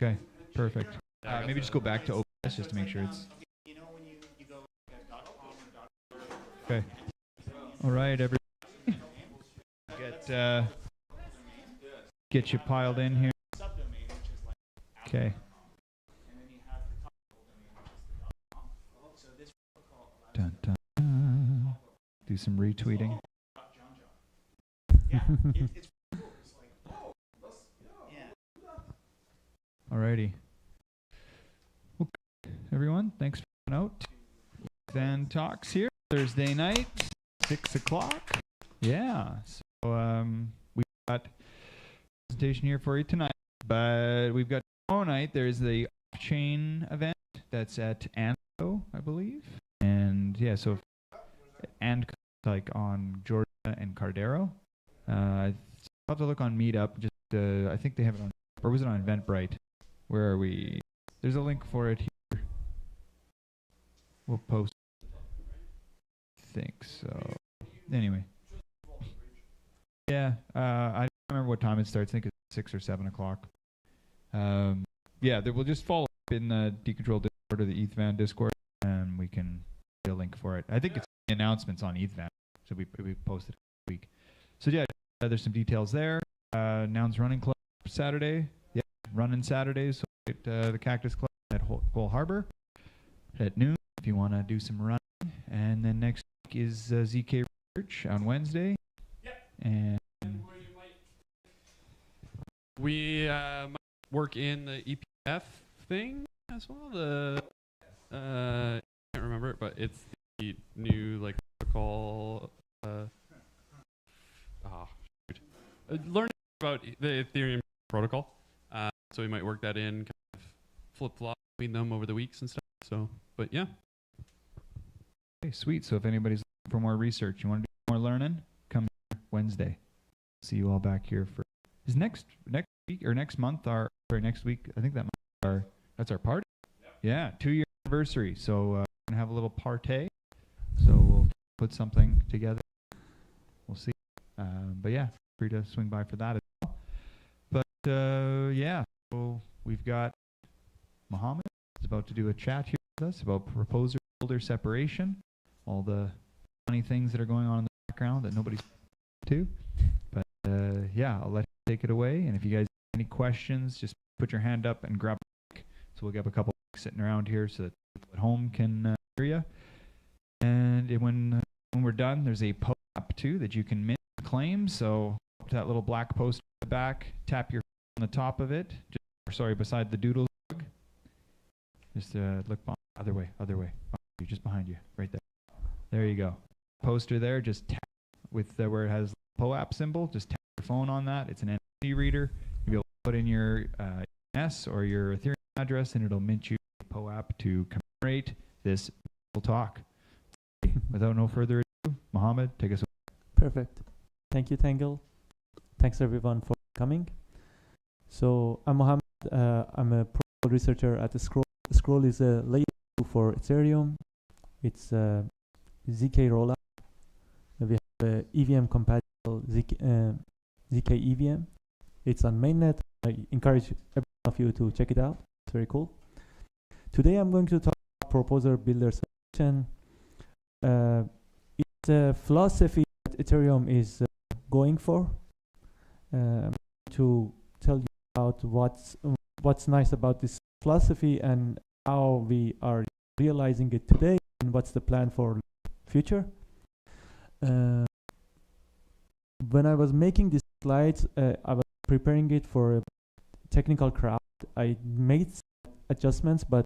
Okay, perfect. Maybe just go back to OBS just to make sure it's... You know when you go .com or Okay. All right, everybody. Get you piled in here. subdomain, which is like Okay. and then you have the topical domain, which is the .com. So this protocol allows Dun, dun, dun. Do some retweeting. Yeah, it's cool. It's like, oh, yeah. Alrighty. Okay, everyone, thanks for coming out. EthVan Talks here, Thursday night, 6 o'clock. Yeah, so we've got a presentation here for you tonight, but we've got tomorrow night, there's the off-chain event that's at Anco, I believe. And yeah, so and like on Georgia and Cardero. I'll have to look on Meetup. Just I think they have it on, or was it on Eventbrite? Where are we? There's a link for it here. We'll post. I think so. Anyway. Yeah, I don't remember what time it starts. I think it's 6 or 7 o'clock. Yeah, we'll just follow up in the Decontrol Discord or the EthVan Discord, and we can get a link for it. I think it's the announcements on EthVan, so we posted it this week. So yeah, there's some details there. Nouns Running Club Saturday. Yeah, running Saturdays. So at the Cactus Club at Cole Harbor at noon if you want to do some running. And then next week is ZK Research on Wednesday. And we might work in the EPF thing as well. I can't remember it, but it's the new like protocol. Learning about the Ethereum protocol. So we might work that in, kind of flip-flop between them over the weeks and stuff. So, but yeah. Okay, sweet. So if anybody's looking for more research, you want to do more learning, come here Wednesday. See you all back here for next week or next month. Next week. I think that's our party. Yep. Yeah, 2-year anniversary. So we're gonna have a little party. So we'll put something together. We'll see. But yeah, free to swing by for that as well. But yeah, so we've got Mohammed is about to do a chat here with us about proposer-builder separation, all the funny things that are going on in the background that nobody's to. But yeah, I'll let him take it away. And if you guys have any questions, just put your hand up and grab a mic. So we'll get a couple sitting around here so that people at home can hear you. And when we're done, there's a post app too that you can mint and claim. So that little black poster at the back, tap your on the top of it. Beside the doodle bug. Just look other way. Just behind you, right there. There you go. Poster there. Just tap with where it has the POAP symbol. Just tap your phone on that. It's an NFC reader. You'll be able to put in your ENS or your Ethereum address, and it'll mint you a POAP to commemorate this talk. Without no further ado, Mohammed, take us away. Perfect. Thank you, Tangle. Thanks everyone for coming. So I'm Mohammed. I'm a protocol researcher at Scroll. Scroll is a layer 2 for Ethereum. It's a ZK rollup. We have a EVM compatible ZK EVM. It's on mainnet. I encourage every one of you to check it out. It's very cool. Today I'm going to talk about proposer builder separation. It's a philosophy that Ethereum is going for. To tell you about what's nice about this philosophy and how we are realizing it today and what's the plan for future. When I was making these slides, I was preparing it for a technical crowd. I made adjustments, but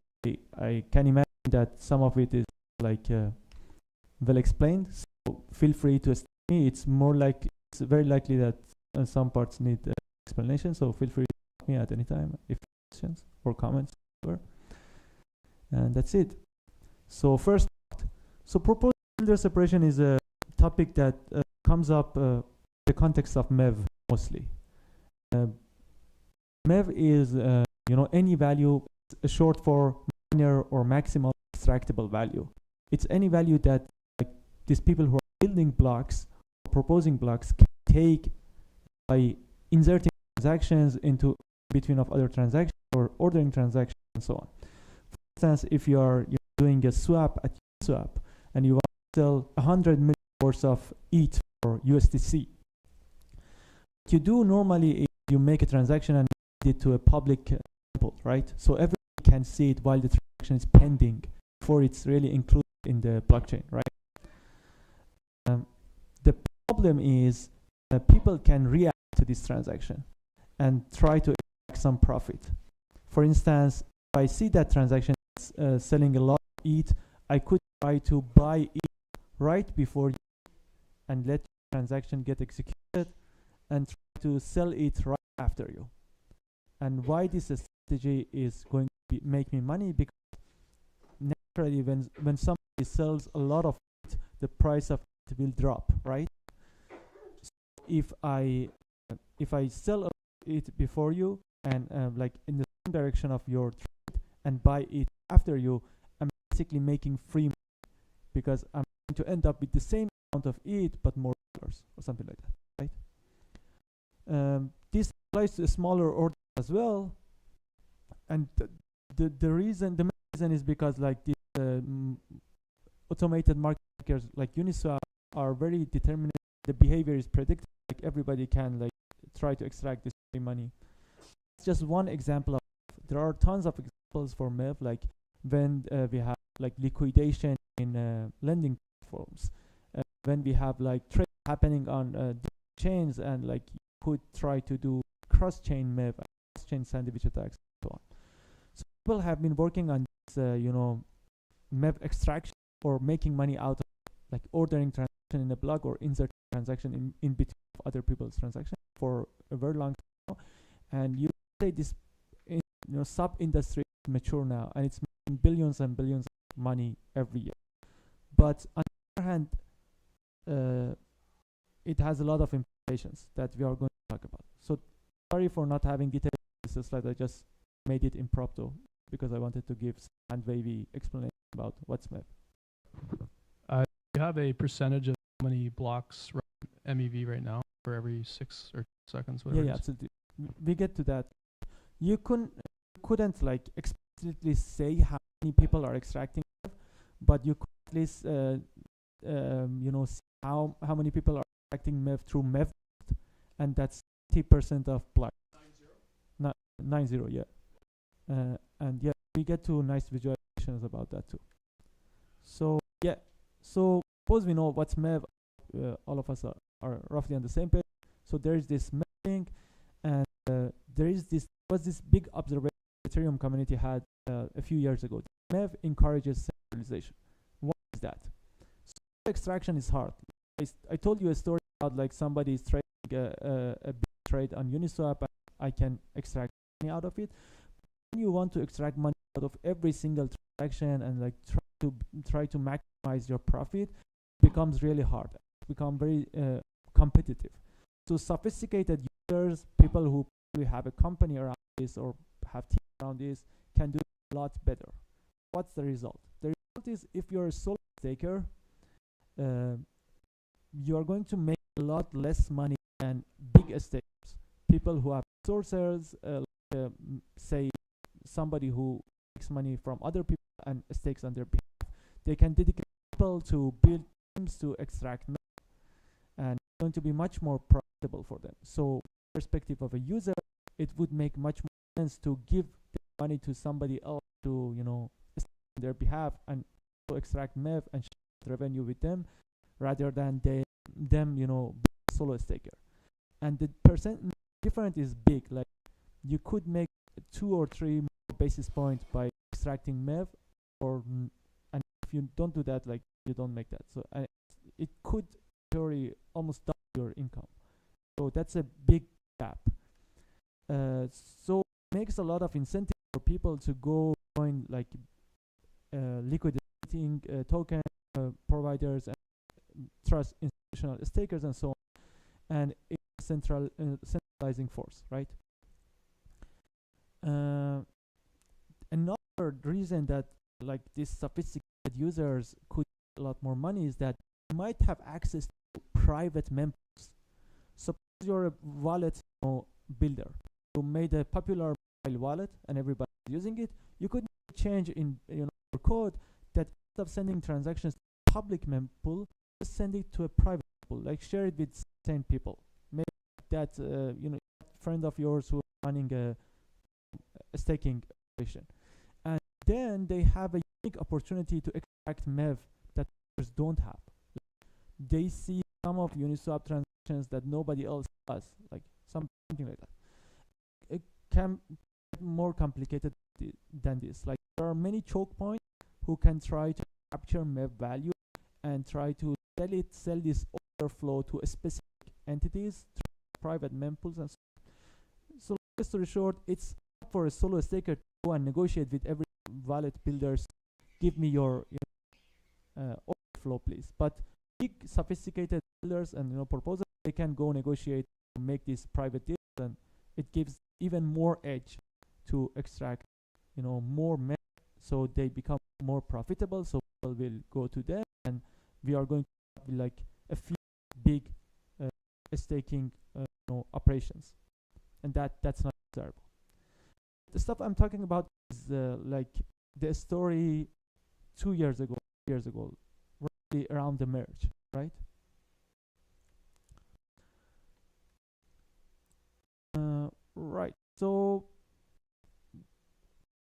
I can imagine that some of it is like well explained. So feel free to ask me. It's very likely that some parts need explanation. So feel free to ask me at any time if questions or comments. Whatever. And that's it. So first, proposer builder separation is a topic that comes up in the context of MEV mostly. MEV is any value short for minor or maximal extractable value. It's any value that these people who are building blocks or proposing blocks can take by inserting transactions into between of other transactions or ordering transactions and so on. For instance, if you're doing a swap at swap and you want to sell 100 million worth of ETH for USDC, what you do normally is you make a transaction and send it to a public temple, right? So everyone can see it while the transaction is pending before it's really included in the blockchain, right? The problem is people can react to this transaction and try to extract some profit. For instance, if I see that transaction is selling a lot of ETH, I could try to buy ETH right before you and let the transaction get executed and try to sell it right after you. And why this strategy is going to make me money? Because naturally, when somebody sells a lot of it, the price of it will drop, right? So if I sell it before you and like in the same direction of your trade and buy it after you, I'm basically making free money because I'm going to end up with the same amount of ETH but more dollars or something like that, right? This applies to a smaller order as well, and the main reason is because like these automated market makers like Uniswap are very determined. The behavior is predictable. Like everybody can like try to extract this money. It's just one example of. There are tons of examples for MEV, like when we have like liquidation in lending platforms, when we have like trade happening on different chains, and like you could try to do cross-chain MEV, cross-chain sandwich attacks, and so on. So people have been working on this, MEV extraction or making money out of like ordering transaction in a block or inserting transaction in between other people's transactions for a very long time now. And you say this sub-industry is mature now and it's making billions and billions of money every year. But on the other hand, it has a lot of implications that we are going to talk about. So sorry for not having details on this slide. I just made it impromptu because I wanted to give some hand-wavy explanation about what's MEV. You have a percentage of how many blocks run MEV right now for every 6 or 2 seconds, whatever. Yeah, absolutely. We get to that. You couldn't like explicitly say how many people are extracting MEV, but you could at least see how many people are extracting MEV through MEV, and that's 80% of blocks. 90, yeah. And yeah, we get to nice visualizations about that too. So yeah, so suppose we know what's MEV, all of us are roughly on the same page. So there is this MEV thing, and there was this big observation the Ethereum community had a few years ago. MEV encourages centralization. What is that? So extraction is hard. I told you a story about like somebody is trading a big trade on Uniswap, and I can extract money out of it. When you want to extract money out of every single transaction and like try to maximize your profit, it becomes really hard. It becomes very competitive. So sophisticated users, people who probably have a company around this or have teams around this, can do a lot better. What's the result? The result is if you're a solo staker, you are going to make a lot less money than big stakers. People who have resources, say somebody who makes money from other people and stakes on their behalf. They can dedicate people to build teams to extract money, and it's going to be much more profitable for them. So, from the perspective of a user, it would make much more sense to give the money to somebody else to, stake on their behalf and to extract MEV and share revenue with them, rather than them, being a solo staker. And the percent difference is big. Like you could make 2 or 3 more basis points by extracting MEV, and if you don't do that, like you don't make that. So it could theory almost double your income. So that's a big gap. So it makes a lot of incentive for people to go join like liquidating token providers and trust institutional stakers and so on. And it's centralizing force, right? Another reason that like these sophisticated users could get a lot more money is that you might have access to private members. Suppose you're a wallet builder. You made a popular wallet and everybody is using it, you could change in your code that instead of sending transactions to public mempool, just send it to a private pool, like share it with 10 people. Maybe that friend of yours who is running a staking operation, and then they have a unique opportunity to extract MEV that others don't have. They see some of Uniswap transactions that nobody else does, like something like that. It can get more complicated than this. Like there are many choke points who can try to capture MEV value and try to sell this order flow to specific entities, private mempools, and so long story short, it's for a solo staker to go and negotiate with every wallet builders. Give me your order flow, please. But big sophisticated builders and proposers, they can go negotiate to make these private deals, and it gives even more edge to extract more MEV, so they become more profitable. So people will go to them, and we are going to have like a few big staking operations, and that's not desirable. The stuff I'm talking about is like the story 2 years ago, roughly around the merge, right? Right. So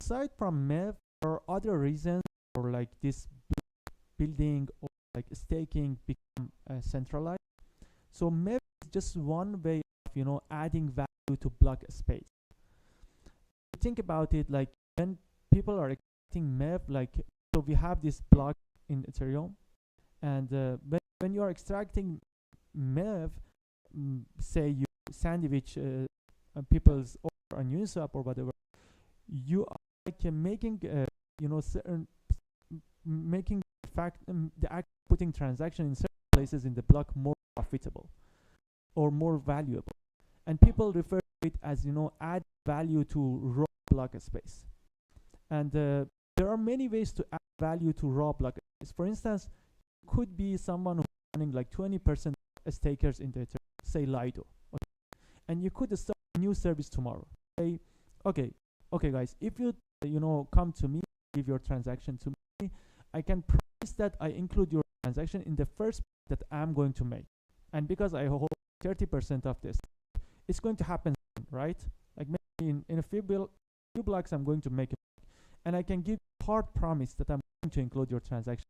aside from MEV, there are other reasons for like this building or like staking become centralized. So MEV is just one way of adding value to block space. Think about it, like when people are extracting MEV, like so we have this block in Ethereum, and when you are extracting MEV, say you sandwich people's order on Uniswap or whatever, you are like making certain making the act putting transaction in certain places in the block more profitable or more valuable, and people refer to it as add value to raw block space. And there are many ways to add value to raw block space. For instance, could be someone who's running like 20% stakers in the Ethereum, say Lido, okay? And you could start a new service tomorrow. Say, okay guys, if you come to me, give your transaction to me, I can promise that I include your transaction in the first that I'm going to make. And because I hold 30% of this, it's going to happen soon, right? Like maybe in a few blocks I'm going to make it, and I can give hard promise that I'm going to include your transaction.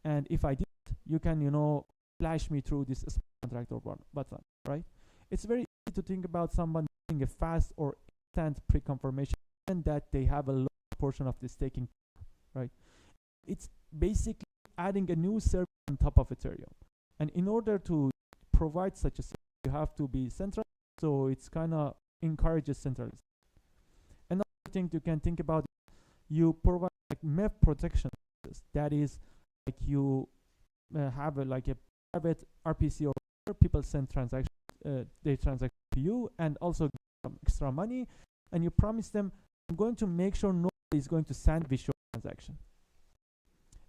And if I did, you can flash me through this contract or button, right? It's very easy to think about someone doing a fast or instant pre-confirmation, and that they have a low portion of the staking, right? It's basically adding a new service on top of Ethereum. And in order to provide such a service, you have to be central, so it's kind of encourages centralization. Another thing you can think about, you provide like MEV protection. That is, like you have like a private RPC, or people send transactions, they transact to you, and also give some extra money, and you promise them, I'm going to make sure nobody is going to sandwich your transaction.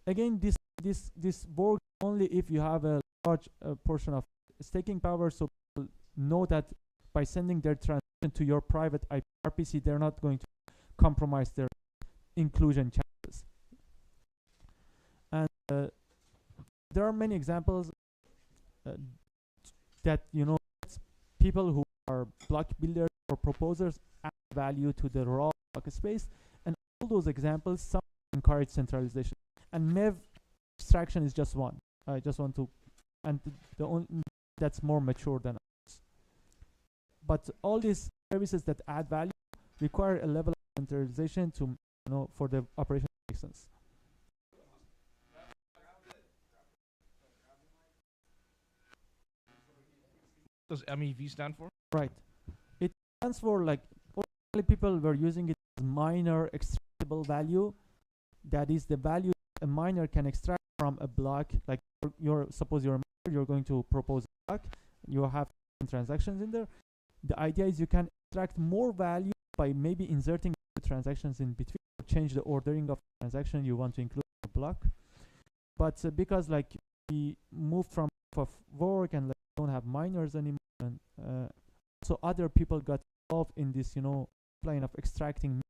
Again, this works only if you have a large portion of staking power, so people know that by sending their transaction to your private RPC, they're not going to compromise their inclusion chances. And there are many examples that people who are block builders or proposers add value to the raw block space, and all those examples some encourage centralization. And MEV extraction is just one. I just want to, and the only that's more mature than others. But all these services that add value require a level of centralization to for the operation to make sense. Does MEV stand for? Right. It stands for, like, originally people were using it as miner extractable value. That is the value a miner can extract from a block. Like suppose you're a miner, you're going to propose a block, you have transactions in there. The idea is you can extract more value by maybe inserting transactions in between, or change the ordering of the transaction you want to include in the block. But because like we moved from work and like don't have miners anymore, and so other people got involved in this line of extracting.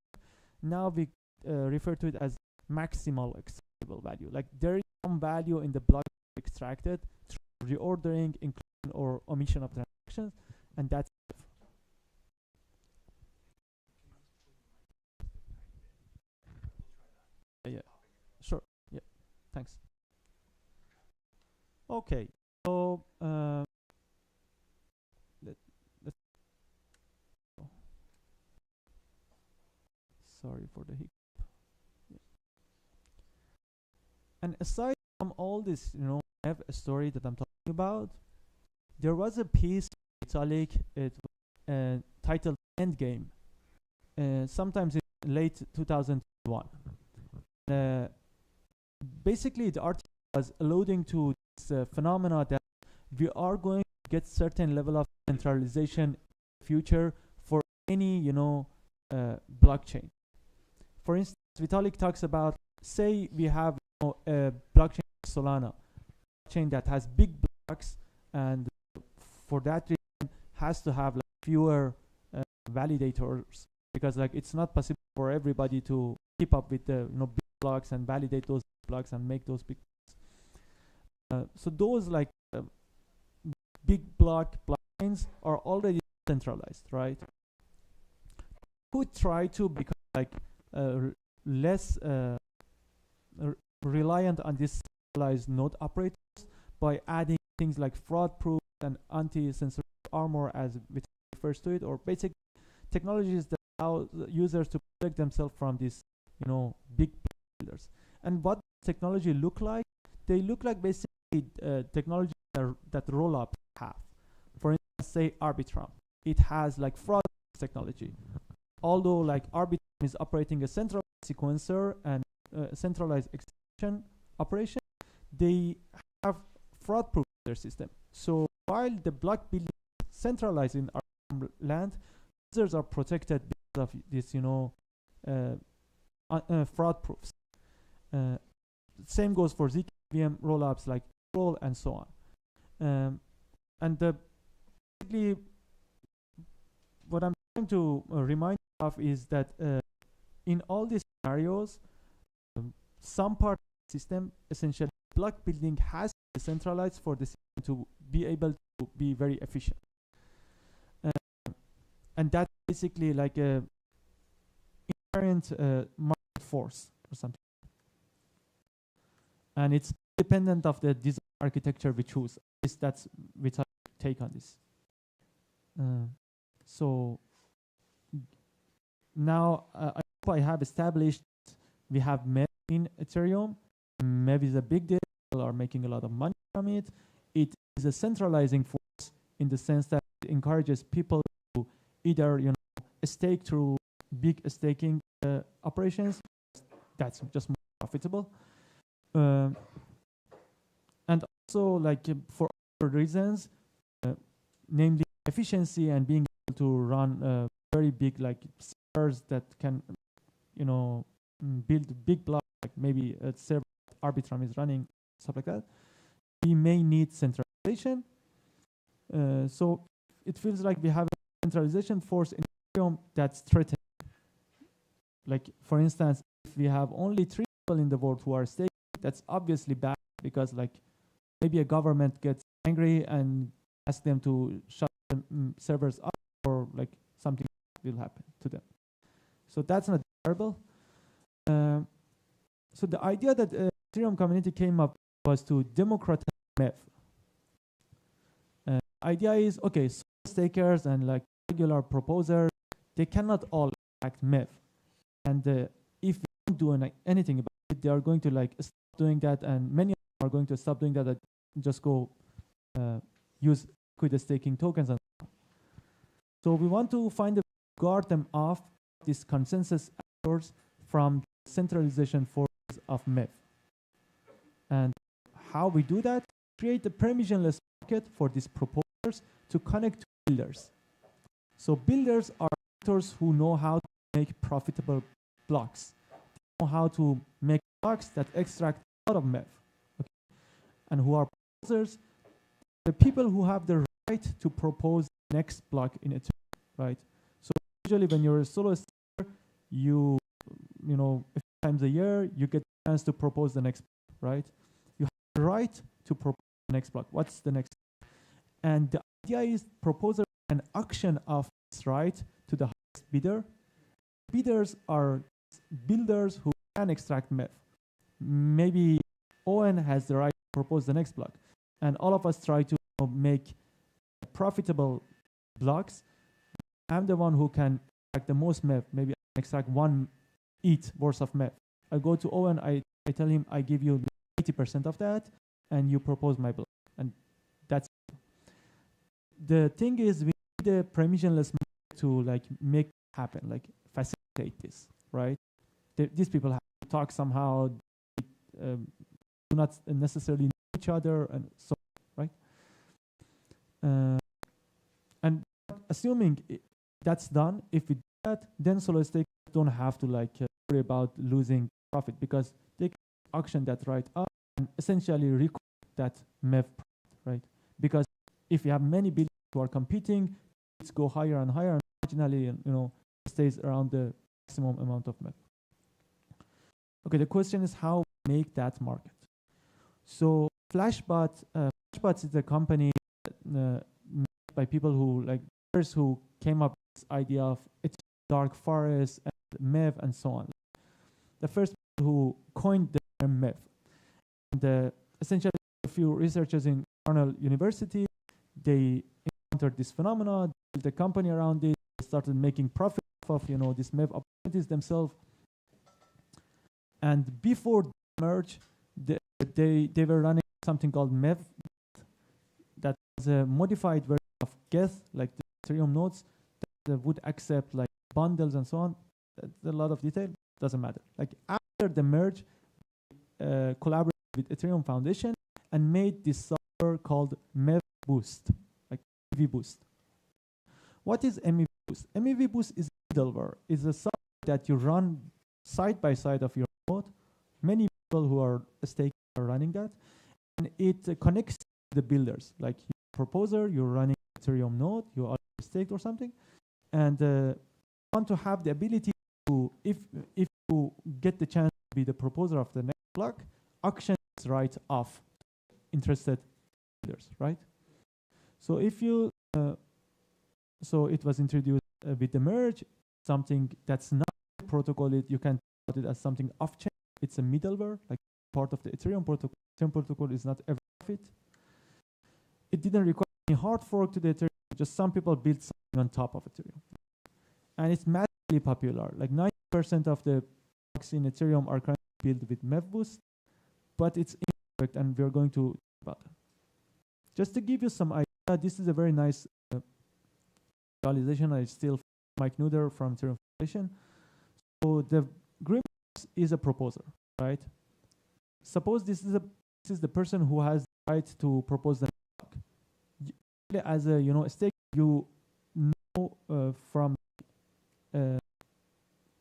Now we refer to it as maximal extractable value. Like there is some value in the block extracted through reordering, inclusion, or omission of transactions, and that's yeah, sure, yeah, thanks. Okay, so let's sorry for the hiccup. Yeah. And aside from all this, I have a story that I'm talking about. There was a piece in Italic, it titled Endgame, sometimes in late 2001. Basically, the article was alluding to this phenomena that we are going to get certain level of centralization in the future for any, blockchain. For instance, Vitalik talks about, say we have a blockchain Solana, chain that has big blocks, and for that reason has to have like fewer validators, because like it's not possible for everybody to keep up with the big blocks and validate those blocks and make those big blocks. So those like big blockchains are already centralized, right? Could try to become like less reliant on this centralized node operators by adding things like fraud proof and anti-censorship armor, as which refers to it, or basic technologies that allow users to protect themselves from these, big builders. And what technology look like? They look like basically technology that rollups have. For instance, say Arbitrum. It has like fraud technology. Although like Arbitrum is operating a centralized sequencer and centralized execution operation, they have fraud proof in their system. So while the block building is centralized in Arbitrum land, users are protected because of this, fraud proofs. Same goes for ZKVM rollups like Roll and so on. And basically, what I'm trying to remind you of is that in all these scenarios, some part of the system, essentially block building, has to be centralized for the system to be able to be very efficient. And that's basically like a inherent market force or something. And it's dependent of the design architecture we choose. That's which I take on this. So now I hope I have established we have MEV in Ethereum. MEV is a big deal. People are making a lot of money from it. It is a centralizing force in the sense that it encourages people to either stake through big staking operations. That's just more profitable. And also like for other reasons, namely efficiency and being able to run very big like servers that can build big blocks, like maybe a server Arbitrum is running, stuff like that. We may need centralization. So it feels like we have a centralization force in Ethereum that's threatening. Like for instance, if we have only 3 people in the world who are staking, that's obviously bad, because like maybe a government gets angry and asks them to shut the servers up, or like something will happen to them. So that's not terrible. So the idea that Ethereum community came up was to democratize MEV. Idea is, okay, so stakers and like regular proposers, they cannot all act MEV. And if we don't do anything about it, they are going to like stop doing that, and many of them are going to stop doing that and just go use liquid staking tokens. And so we want to find a way to guard them off this consensus actors from centralization forces of MEV. And how we do that? Create a permissionless market for these proposers to connect to builders. So builders are actors who know how to make profitable blocks. They know how to make blocks that extract out of MEV. Okay? And who are proposers? The people who have the right to propose the next block in Ethereum, right? So usually when you're a solo staker, you know, a few times a year, you get a chance to propose the next block, right? You have the right to propose the next block. What's the next? And the idea is proposer an auction of this right to the highest bidder. Bidders are builders who can extract MEV. Maybe Owen has the right to propose the next block, and all of us try to make profitable blocks. I'm the one who can extract the most MEV. Maybe I can extract 1 ETH worth of MEV. I go to Owen, I tell him I give you 80% of that, and you propose my block. And that's it. The thing is, we need a permissionless mode to like make it happen, like facilitate this, right? These people have to talk somehow, do not necessarily know each other, and so on, right? And assuming that's done, if we do that, then solo stakers don't have to like worry about losing profit, because they can auction that right up and essentially recoup that MEV profit, right? Because if you have many builders who are competing, it's go higher and higher, and marginally, you know, stays around the maximum amount of MEV. Okay, the question is how we make that market. So Flashbot is a company made by people who like who came up with this idea of it's dark forest and MEV and so on. The first people who coined the term MEV. And essentially, a few researchers in Cornell University, they encountered this phenomena, built a company around it, started making profit of this MEV opportunities themselves. And before the merge, they were running something called MEV, that was a modified version of Geth, like the Ethereum nodes, that would accept like bundles and so on. That's a lot of detail, doesn't matter. Like after the merge, collaborated with Ethereum Foundation and made this software called MEV Boost, like MEV Boost. What is MEV Boost? MEV Boost is a middleware. It's a software that you run side by side of your node. Many people who are staking are running that, and it connects the builders. Like you're a proposer, you're running Ethereum node, you are staked or something, and you want to have the ability to, if you get the chance to be the proposer of the next block, auction is right off interested builders, right? So if you, so it was introduced with the merge, something that's not a protocol, you can put it as something off-chain. It's a middleware, like part of the Ethereum protocol. Ethereum protocol is not every fit. It didn't require any hard fork to the Ethereum, just some people built something on top of Ethereum. And it's massively popular. Like 90% of the blocks in Ethereum are currently built with MEV Boost, but it's imperfect, and we're going to talk about it. Just to give you some idea, this is a very nice visualization. I still Mike Nuder from Ethereum Foundation. So the green box is a proposer, right? Suppose this is the person who has the right to propose the block. As a stake, you know from a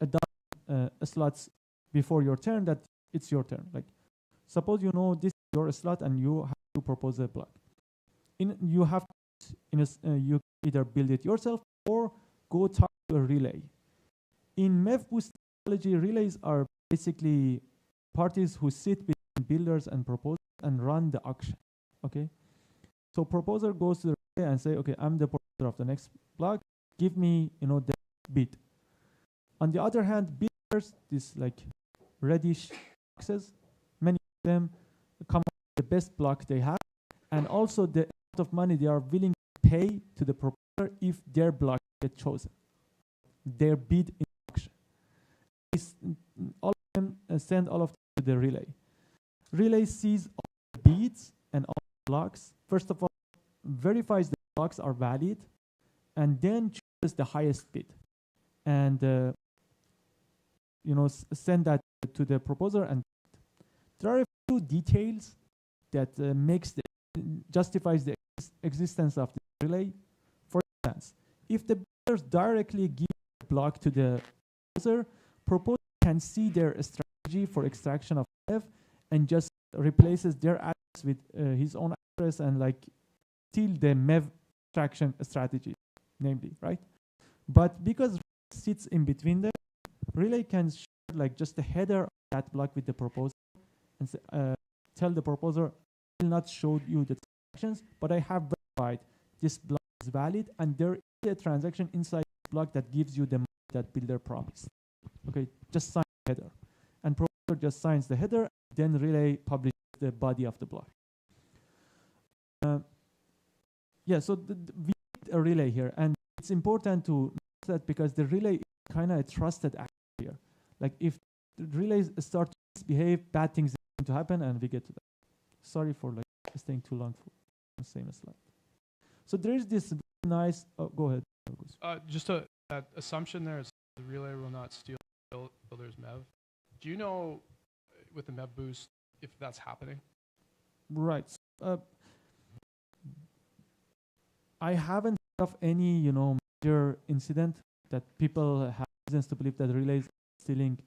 dozen slots before your turn that it's your turn. Like suppose you know this is your slot and you have to propose a block. You have you either build it yourself or go talk to a relay. In MEV Boost technology, relays are basically parties who sit between builders and proposers and run the auction. Okay, so proposer goes to the relay and say, okay, I'm the proposer of the next block. Give me the bid. On the other hand, bidders, this like reddish boxes, many of them come up with the best block they have, and also the amount of money they are willing to pay to the proposer if their block gets chosen. Their bid in auction. All of them send all of them to the relay. Relay sees all the bids and all the blocks. First of all, verifies the blocks are valid, and then chooses the highest bid, and send that to the proposer. And there are a few details that justifies the existence of the relay. For instance, if the bidders directly give the block to the proposer can see their strategy for extraction of MEV and just replaces their address with his own address and like steal the MEV extraction strategy, namely, right? But because sits in between them. Relay can share like just the header of that block with the proposer and tell the proposer, I will not show you the transactions, but I have verified this block is valid, and there is a transaction inside the block that gives you the money that builder promised. Okay, just sign the header. And proposer just signs the header, then relay publishes the body of the block. Yeah, so we need a relay here, and it's important to note that because the relay is kind of a trusted actor here. Like if the relays start to misbehave, bad things are going to happen, and we get to that. Sorry for like staying too long for the same slide. So there is this nice. Oh, go ahead. Just that assumption there is the relay will not steal builder's MEV. Do you know with the MEV boost if that's happening? Right. I haven't heard of any, major incident that people have reasons to believe that relay is stealing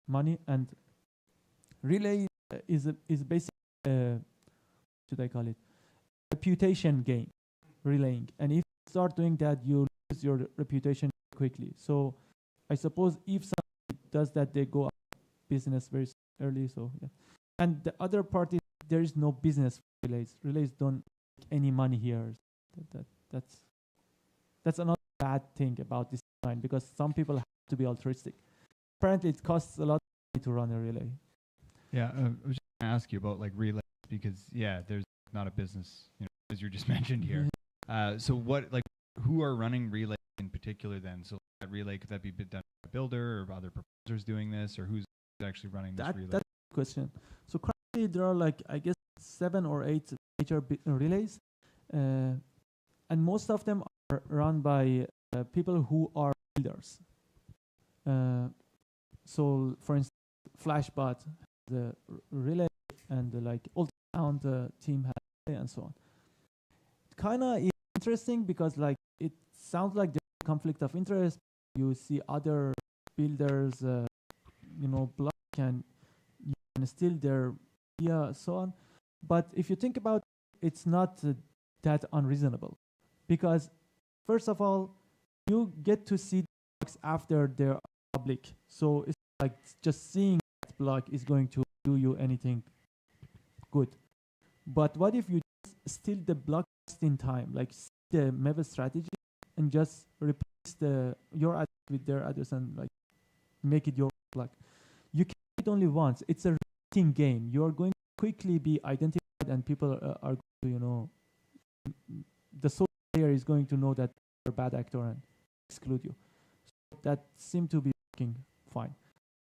money, and relay is basically should I call it reputation game, relaying. And if you start doing that, you lose your reputation quickly. So I suppose if somebody does that, they go out of business very early. So yeah. And the other part is there is no business for relays. Relays don't make any money here. That's another bad thing about this design, because some people have to be altruistic. Apparently, it costs a lot of money to run a relay. Yeah, I was just going to ask you about like relays, because there's not a business, as you just mentioned here. So what, like, who are running relay in particular then? So that relay, could that be done by a builder or other proposers doing this, or who's actually running this relay? That's a good question. So currently there are like, I guess, 7 or 8 major relays, and most of them are run by people who are builders. So for instance, Flashbot, the relay, and like ultrasound team has relay, and so on. It kind of is interesting because like it sounds like there's a conflict of interest. You see other builders, block and you can steal their idea, so on. But if you think about it, it's not that unreasonable, because first of all, you get to see the blocks after they're public. So it's like just seeing that block is going to do you anything good. But what if you just steal the block just in time, like the MEV strategy, and just replace your address with their address and like make it your block? You can do it only once. It's a rating game. You are going to quickly be identified, and people are going to, the social layer is going to know that you're a bad actor and exclude you. So that seemed to be working fine.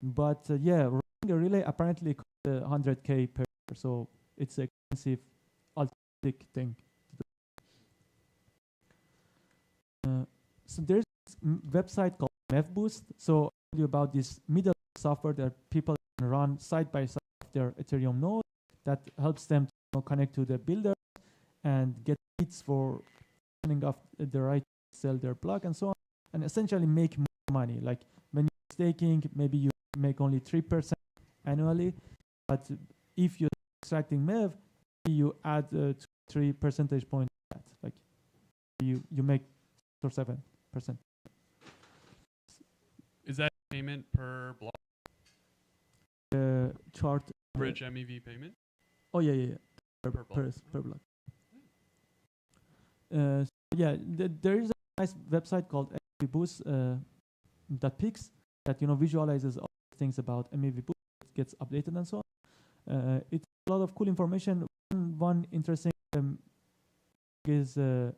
But running a relay apparently costs $100K per year, so it's an expensive altruistic thing to do. So there's this website called MEVBoost. So I'll tell you about this middle software that people can run side by side of their Ethereum node that helps them to connect to the builder and get leads for turning off the right to sell their block and so on, and essentially make more money. Like when you're staking, maybe you make only 3% annually, but if you're extracting MEV, you add 3 percentage points to that. Like you make 6 or 7%. Is that payment per block? Chart. Average MEV payment? Oh yeah. Per block. There is a nice website called MEVBoost.pix that visualizes all things about MEV Boost. It gets updated and so on. It's a lot of cool information. One interesting is the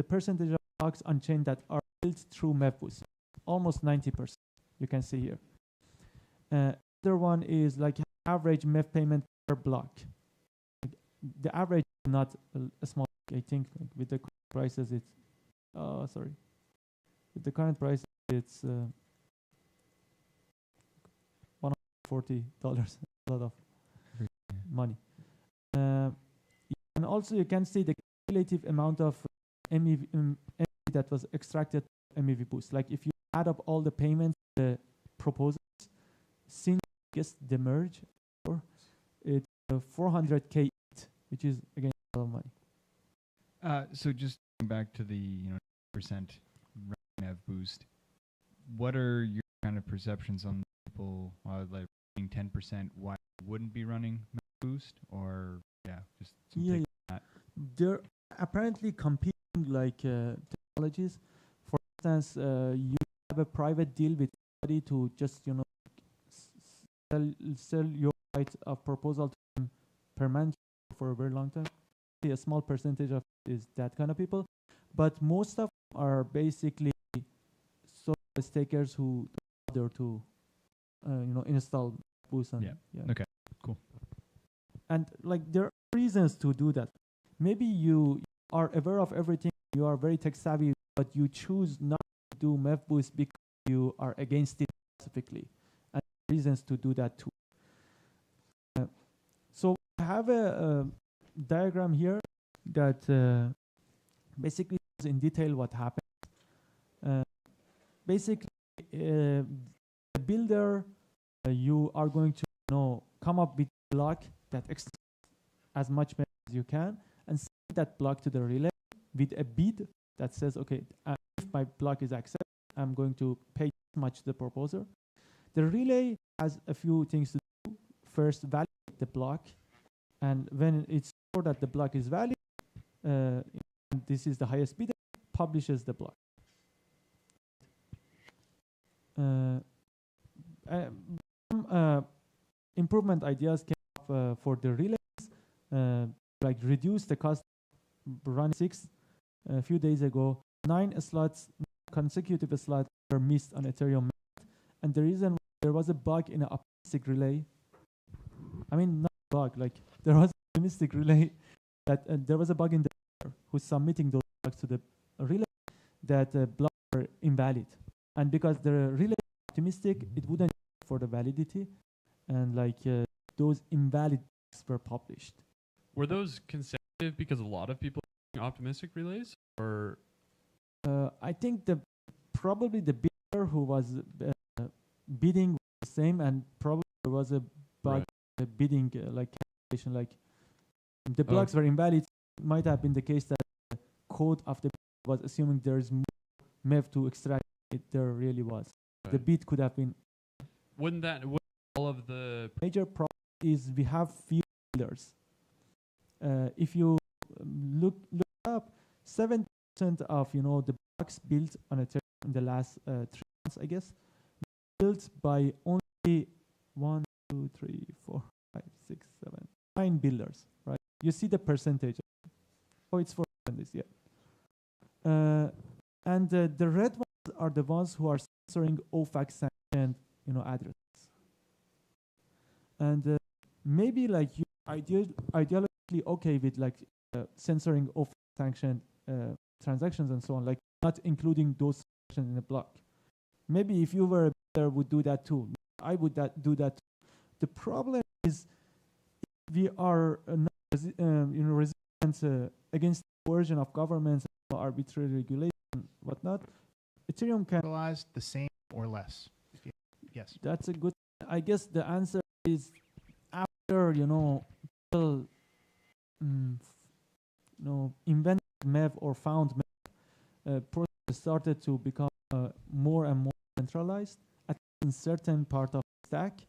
percentage of blocks on chain that are built through MEVBoost, almost 90%. You can see here. Other one is like average MEV payment per block. Like the average is not a small. I think like with the current prices, it's with the current price, it's $140. A lot of money. And also you can see the cumulative amount of MEV that was extracted from MEV Boost. Like if you add up all the payments, the proposals since the merge, it's 400K, which is again a lot of money. So just going back to the percent MEV boost, what are your kind of perceptions on people like running 10%? Why wouldn't be running Boost? Or just some Yeah, take yeah. on that. They're apparently competing like technologies. For instance, you have a private deal with somebody to just sell your right of proposal to them per month for a very long time. A small percentage of it is that kind of people, but most of them are basically software stakers who order to install Boost and Okay, cool. and like there are reasons to do that. Maybe you are aware of everything, you are very tech savvy, but you choose not to do MEV because you are against it specifically, and reasons to do that too. So I have a diagram here that basically shows in detail what happened. Basically, the builder, you are going to come up with a block that extends as much as you can and send that block to the relay with a bid that says, okay, if my block is accepted, I'm going to pay this much to the proposer. The relay has a few things to do. First, validate the block, and when it's sure that the block is valid, this is the highest bidder, publishes the block. Some improvement ideas came up for the relays, like reduce the cost. Run 6 a few days ago, 9 slots, consecutive slots were missed on Ethereum, and the reason there was a bug in an optimistic relay. I mean, not a bug, like there was an optimistic relay that there was a bug in the who's submitting those bugs to the relay that blocks were invalid, and because the relay is optimistic, it wouldn't check for the validity, and like those invalid bugs were published. Were those consecutive because a lot of people are using optimistic relays, or I think probably the bidder who was bidding was the same, and probably there was a bug bidding like calculation, like the blocks were invalid. It might have been the case that the code of the bid was assuming there is more MEV to extract it. There really was. The bid could have been. Wouldn't all of the major problem is we have few builders. If you look up, 7% of the blocks built on Ethereum in the last 3 months, I guess, built by only 1, 2, 3, 4, 5, 6, 7, 9 builders, right? You see the percentage. Oh, it's 4% this year. And the red ones are the ones who are censoring OFAC sanctioned addresses. And maybe like you ideologically okay with like censoring OFAC sanctioned transactions and so on, like not including those transactions in the block. Maybe if you were a builder would do that too. I would do that too. The problem is if we are not resistant against coercion of governments, arbitrary regulation, whatnot. Ethereum can Realize the same or less. Yes. That's a good. I guess the answer is after people invented MEV or found MEV, process started to become more and more centralized at in certain part of the stack.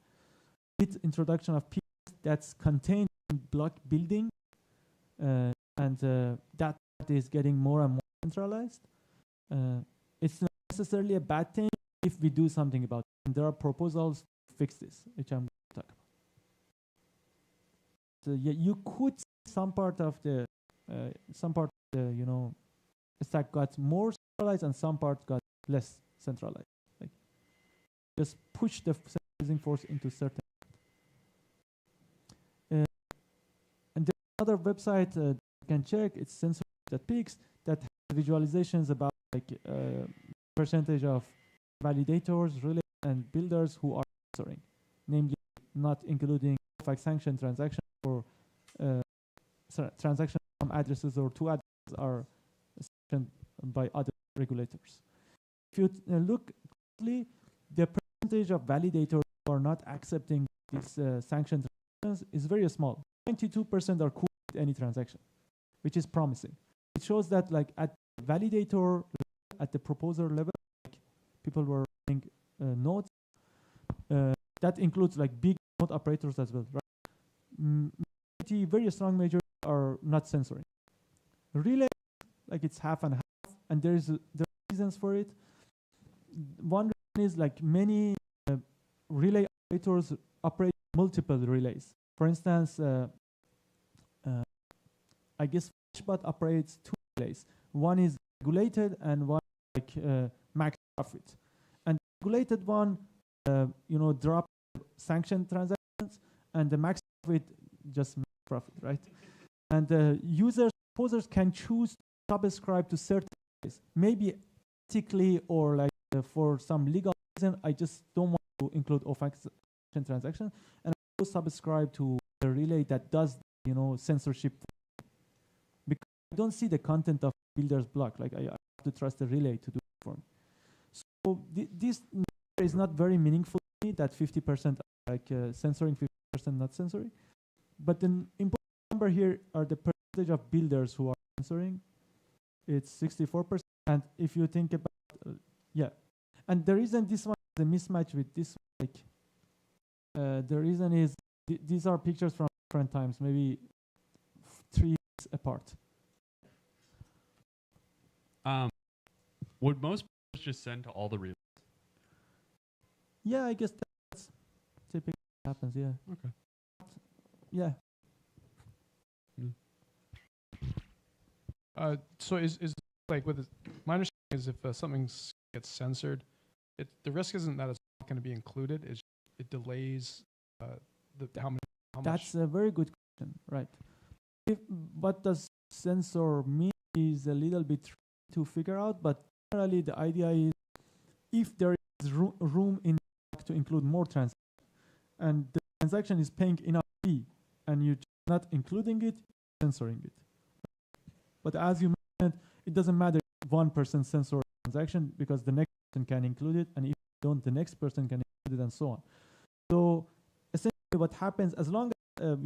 With introduction of pieces that's contained in block building, and that is getting more and more centralized. It's not necessarily a bad thing if we do something about it. And there are proposals to fix this, which I'm going to talk about. So yeah, you could see some part of the stack got more centralized and some part got less centralized. Like just push the centralizing force into certain. And there's another website you can check. It's censorship.pix that has visualizations about like percentage of validators, relays, and builders who are censoring, namely not including OFAC sanction transactions or transactions from addresses or to addresses are sanctioned by other regulators. If you look closely, the percentage of validators who are not accepting these sanctioned transactions is very small. 92% are cool with any transaction, which is promising. It shows that like at validator, at the proposer level, like, people were nodes. That includes like big node operators as well, right? Very strong majors are not censoring. Relay, like it's half and half, and there are reasons for it. One reason is like many relay operators operate multiple relays. For instance, I guess Flashbot operates two relays. One is regulated and one like max profit. And the regulated one, drop sanction transactions, and the max profit just max profit, right? And users can choose to subscribe to certain relays. Maybe ethically or like for some legal reason, I just don't want to include OFAC transaction, and I will subscribe to a relay that does, censorship. Because I don't see the content of builder's block. Like I have to trust the relay to do it for me. So this is not very meaningful to me, that 50% are like censoring, 50% not censoring. But the important number here are the percentage of builders who are censoring. It's 64%. And if you think about, and the reason this one is a mismatch with this, like, the reason is these are pictures from different times, maybe 3 years apart. Would most just send to all the relays? Yeah, I guess that's typically what happens, yeah. Okay. Yeah. So is like with my understanding is if something gets censored, the risk isn't that it's not going to be included. It delays how much. That's a very good question, right? What does censor mean is a little bit tricky to figure out, but generally the idea is if there is room in to include more transactions, and the transaction is paying enough fee, and you're not including it, censoring it. But as you mentioned, it doesn't matter if 1% censor transaction because the next person can include it, and if you don't, the next person can include it, and so on. So essentially, what happens as long as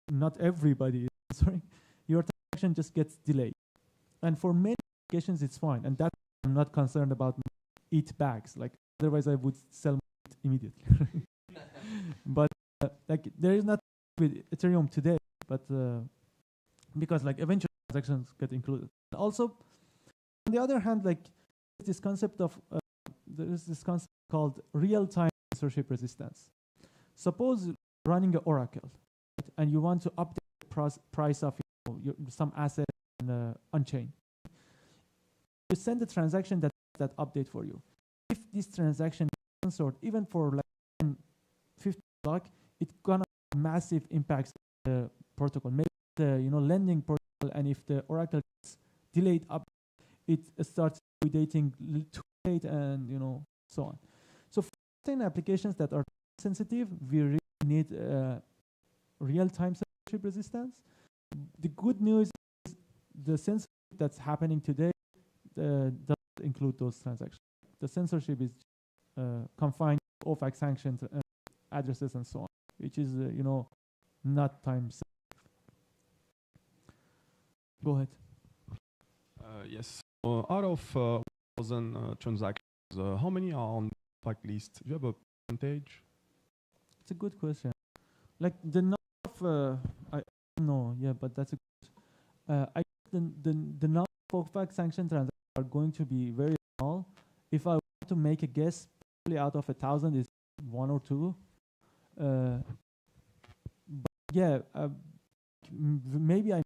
not everybody is censoring, your transaction just gets delayed. And for many applications, it's fine, and that I'm not concerned about ETH bags. Like otherwise, I would sell it immediately. But like there is not with Ethereum today, but because like eventually transactions get included. Also, on the other hand, like this concept of there is this concept called real-time censorship resistance. Suppose running an Oracle, right, and you want to update the price of some asset on chain. You send a transaction that update for you. If this transaction is censored, even for like 50 block, it's gonna have massive impacts on the protocol. Maybe the lending protocol, and if the Oracle gets delayed up, it starts updating too late, and so on. So for certain applications that are sensitive, we really need real-time censorship resistance. The good news is the censorship that's happening today doesn't include those transactions. The censorship is confined to OFAC sanctions, addresses, and so on, which is not time sensitive. Go ahead. Yes. Out of 1,000 transactions, how many are on the OFAC list? Do you have a percentage? It's a good question. Like the number of I don't know, yeah, but that's a good. I the number of OFAC sanction transactions are going to be very small. If I want to make a guess, probably out of 1,000 is 1 or 2. But yeah, maybe I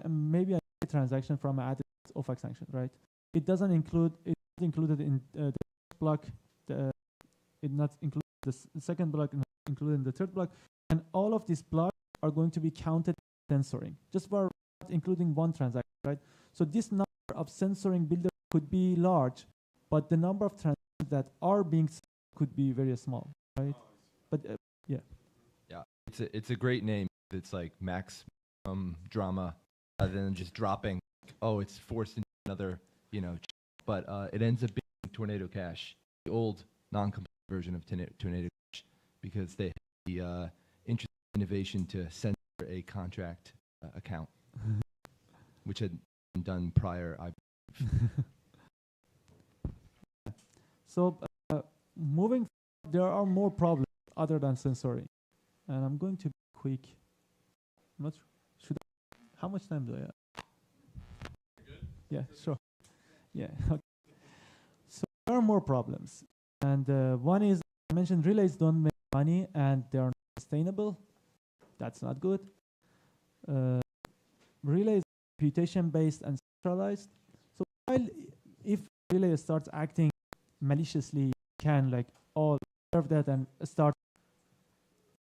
maybe I make a transaction from an address OFAC sanction, right? It doesn't include it's included in the first block. It not included the second block, not included in the third block, and all of these blocks are going to be counted censoring, just for including one transaction, right? So this number of censoring builders could be large, but the number of transactions that are being censored could be very small, right? But yeah. Yeah, it's a great name. It's like max drama rather than just dropping. Oh, it's forced into another, but it ends up being Tornado Cash, the old non-complete version of Tornado Cash, because they had the interesting innovation to censor a contract account, which had been done prior, I believe. So moving forward, there are more problems other than sensoring. And I'm going to be quick. I'm not should I, how much time do I have? Yeah, sure. Yeah. Okay. So there are more problems. And one is, I mentioned relays don't make money and they are not sustainable. That's not good. Relays are computation based and centralized. So while if relay starts acting maliciously, can like all observe that and start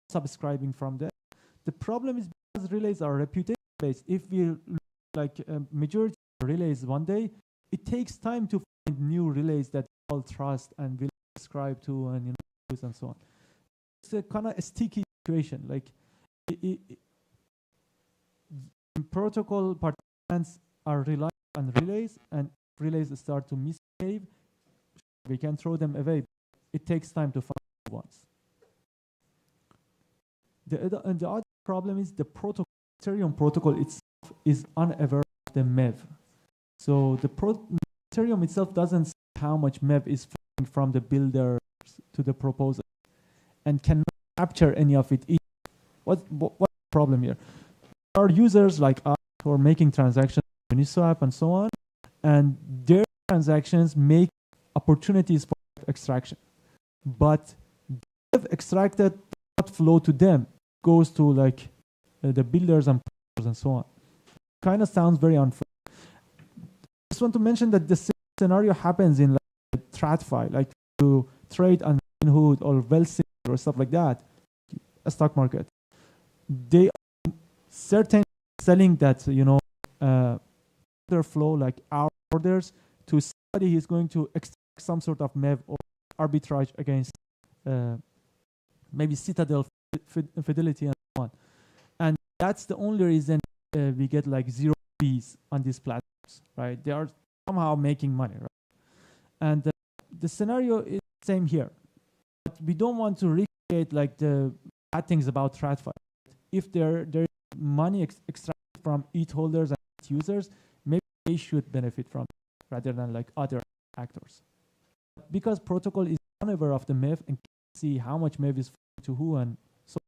subscribing from that. The problem is because relays are reputation based. If we look like a majority of relays one day, it takes time to find new relays that all trust and will subscribe to and use and so on. It's a kind of a sticky situation. Like protocol participants are relying on relays, and relays start to misbehave, we can throw them away. It takes time to find ones. The other problem is the protocol. Ethereum protocol itself is unaware of the MEV. So the Ethereum itself doesn't see how much MEV is flowing from the builders to the proposer and cannot capture any of it either. What's the problem here? There are users like us who are making transactions on Uniswap and so on, and their transactions make opportunities for extraction. But MEV extracted does not flow to them. It goes to like the builders and so on. Kind of sounds very unfair. I just want to mention that the scenario happens in like TradFi, like to trade on Robinhood or Wealth or stuff like that, a stock market. They are certain selling that order flow like our orders to somebody who is going to extract some sort of MEV or arbitrage against maybe Citadel, Fidelity, and so on. And that's the only reason we get like zero fees on these platforms, right? They are somehow making money, right? And the scenario is the same here. But we don't want to recreate like the bad things about TradFi. If there is money extracted from ETH holders and ETH users, maybe they should benefit from it rather than like other actors. Because protocol is unaware of the MEV and can't see how much MEV is to who, and so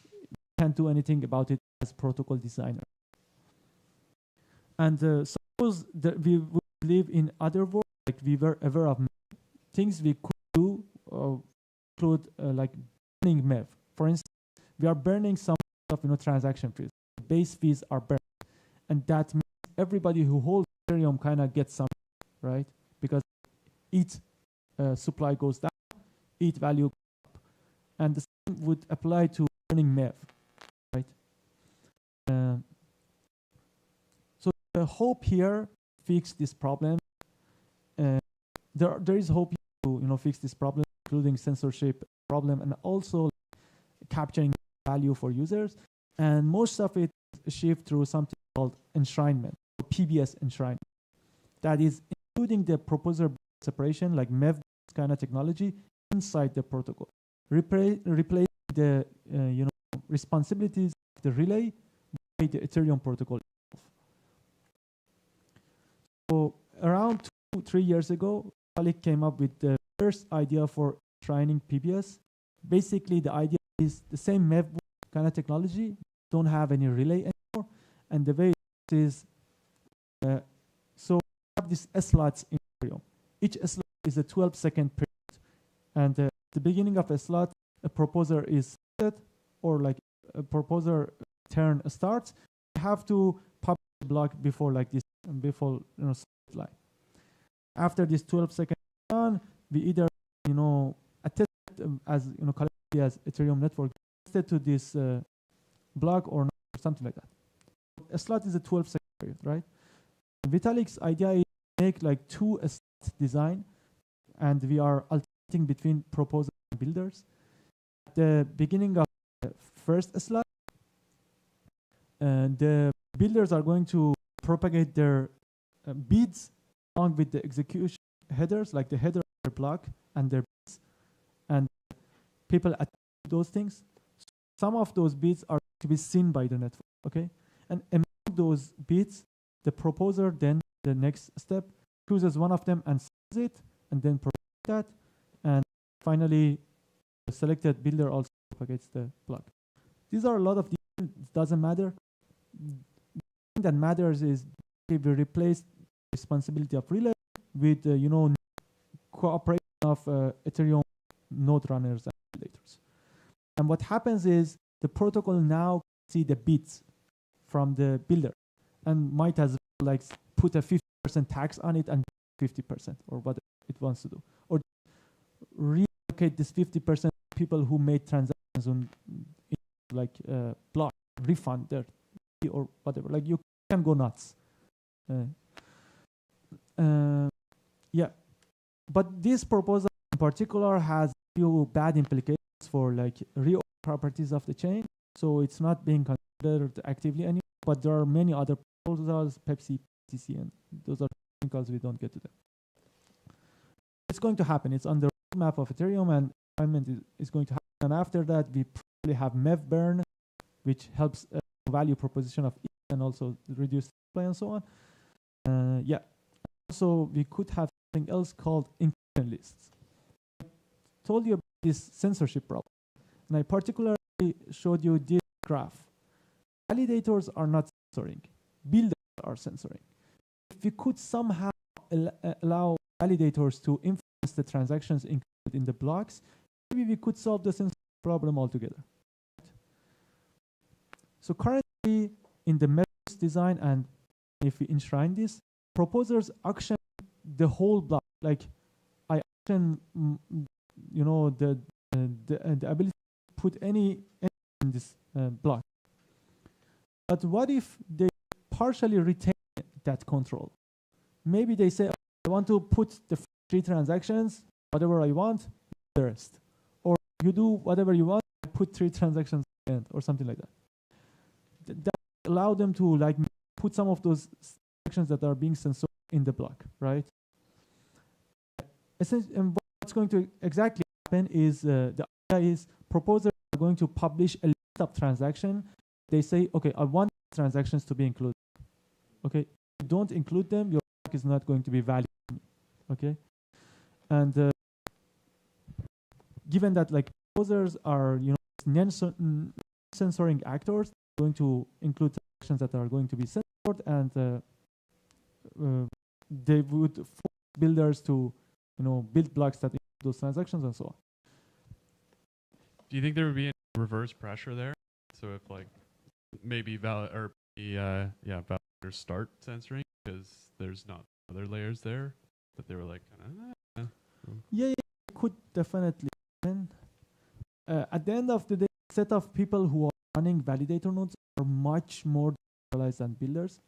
you can't do anything about it as protocol designer. And suppose that we would live in other world, like we were aware of things we could do, include like burning MEV. For instance, we are burning some of transaction fees. Base fees are burned, and that means everybody who holds Ethereum kind of gets some, right? Because ETH supply goes down, ETH value goes up, and the same would apply to burning MEV, right? So the hope here fix this problem. There is hope to fix this problem, including censorship problem and also capturing value for users. And most of it shift through something called enshrinement, or PBS enshrinement. That is including the proposer separation, like MEV kind of technology, inside the protocol. Replace the responsibilities of the relay by the Ethereum protocol itself. So around 2-3 years ago, Malik came up with the first idea for enshrining PBS. Basically, the idea is the same MEV kind of technology, don't have any relay anymore, and the way it is, so we have these slots in Ethereum. Each slot is a 12-second period, and at the beginning of a slot, a proposer is set, or like a proposer turn starts. You have to publish a block before like this, before line. After this 12-second done, we either attest as collectively as Ethereum network attested to this block or not, or something like that. A slot is a 12-second period, right? Vitalik's idea is to make like 2 slot design, and we are alternating between proposers and builders. At the beginning of the first slot, the builders are going to propagate their beads along with the execution headers, like the header block and their beads, and people attach those things. Some of those beads are to be seen by the network, okay? And among those beads, the proposer then, the next step, chooses one of them and sees it, and then propagates that. And finally, the selected builder also propagates the block. These are a lot of details. It doesn't matter. The thing that matters is if we replace responsibility of relay with cooperation of Ethereum node runners and validators. And what happens is the protocol now see the bits from the builder and might as well like put a 50% tax on it and 50% or what it wants to do, or reallocate this 50% people who made transactions on like block, refund their fee or whatever. Like you can go nuts. Yeah, but this proposal in particular has few bad implications for like real properties of the chain. So it's not being considered actively anymore. But there are many other proposals, Pepsi, PTC, and those are technicals we don't get to them. It's going to happen. It's on the roadmap of Ethereum, and alignment is going to happen. And after that, we probably have MEV burn, which helps value proposition of ETH and also reduce supply and so on. Yeah. Also, we could have something else called inclusion lists. I told you about this censorship problem, and I particularly showed you this graph. Validators are not censoring. Builders are censoring. If we could somehow allow validators to influence the transactions included in the blocks, maybe we could solve the censorship problem altogether. So currently, in the measures design, and if we enshrine this, proposers auction the whole block. Like I auction, the ability to put any in this block. But what if they partially retain that control? Maybe they say, I want to put the 3 transactions, whatever I want, the rest. Or you do whatever you want, put 3 transactions at the end, or something like that. That allow them to like put some of those transactions that are being censored in the block, right? And what's going to exactly happen is the idea is proposers are going to publish a list of transactions. They say, okay, I want transactions to be included. Okay, if you don't include them, your block is not going to be valid. Okay, and given that like proposers are censoring actors, going to include transactions that are going to be censored, and they would force builders to build blocks that include those transactions and so on. Do you think there would be any reverse pressure there? So if like maybe validators start censoring because there's not other layers there, but they were like Yeah, it could definitely happen. At the end of the day, set of people who are running validator nodes are much more decentralized than builders.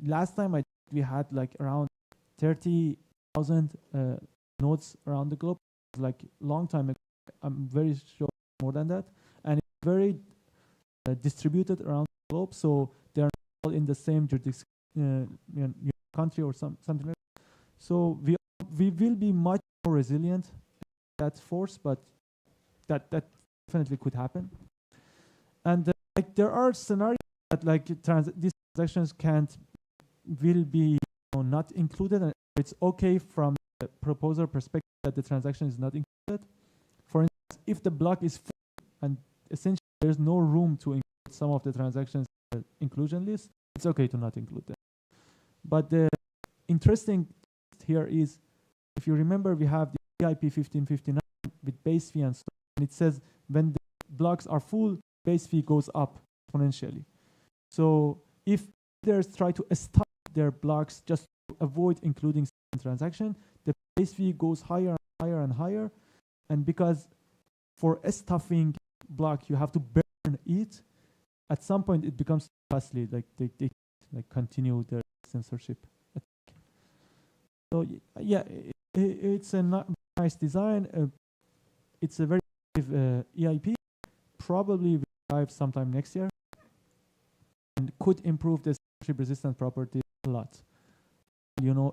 Last time we had like around 30,000 nodes around the globe. It was like long time ago. I'm very sure more than that, and it's very distributed around the globe. So they're all in the same jurisdiction, country or something like that. So we will be much more resilient in that force, but that definitely could happen. And like there are scenarios that like these transactions will be not included, and it's okay from the proposer perspective that the transaction is not included. For instance, if the block is full and essentially there's no room to include some of the transactions in the inclusion list, it's okay to not include them. But the interesting here is, if you remember, we have the EIP 1559 with base fee and so on. And it says when the blocks are full, base fee goes up exponentially. So if builders try to stop their blocks just to avoid including transaction, the base fee goes higher and higher and higher. And because for a stuffing block you have to burn it, at some point it becomes costly. Like they like continue their censorship. So yeah, it's a nice design. It's a very EIP. Probably will arrive sometime next year, and could improve the censorship resistant property a lot.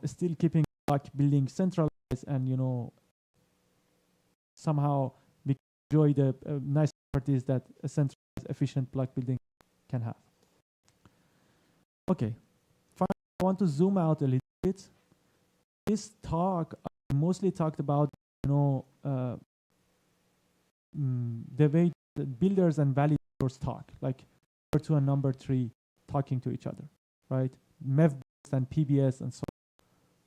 Still keeping block building centralized, and somehow we enjoy the nice properties that a centralized, efficient block building can have. Okay, finally, I want to zoom out a little bit. This talk I mostly talked about the way the builders and validators talk, like number 2 and number 3 talking to each other, right? MEV and PBS and so on.